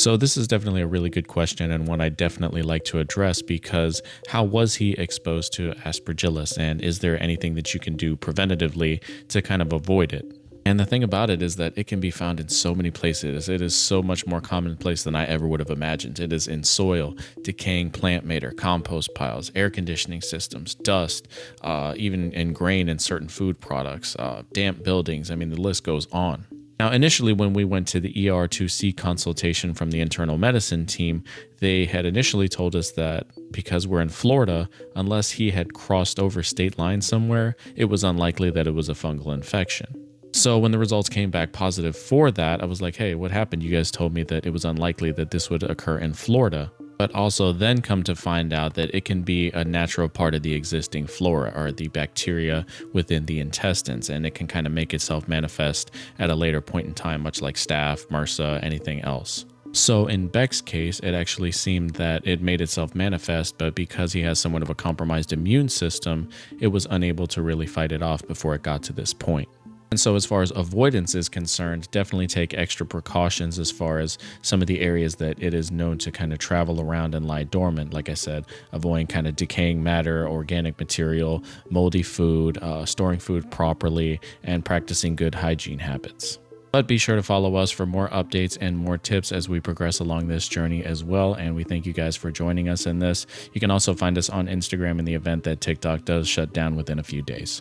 So this is definitely a really good question and one I definitely like to address because how was he exposed to aspergillus and is there anything that you can do preventatively to kind of avoid it? And the thing about it is that it can be found in so many places. It is so much more commonplace than I ever would have imagined. It is in soil, decaying plant matter, compost piles, air conditioning systems, dust, even in grain and certain food products, damp buildings. I mean, the list goes on. Now, initially, when we went to the ER2C consultation from the internal medicine team, they had initially told us that because we're in Florida, unless he had crossed over state lines somewhere, it was unlikely that it was a fungal infection. So when the results came back positive for that, I was like, hey, what happened? You guys told me that it was unlikely that this would occur in Florida. But also then come to find out that it can be a natural part of the existing flora or the bacteria within the intestines, and it can kind of make itself manifest at a later point in time, much like staph, MRSA, anything else. So in Beck's case, it actually seemed that it made itself manifest, but because he has somewhat of a compromised immune system, it was unable to really fight it off before it got to this point. And so as far as avoidance is concerned, definitely take extra precautions as far as some of the areas that it is known to kind of travel around and lie dormant. Like I said, avoiding kind of decaying matter, organic material, moldy food, storing food properly, and practicing good hygiene habits. But be sure to follow us for more updates and more tips as we progress along this journey as well. And we thank you guys for joining us in this. You can also find us on Instagram in the event that TikTok does shut down within a few days.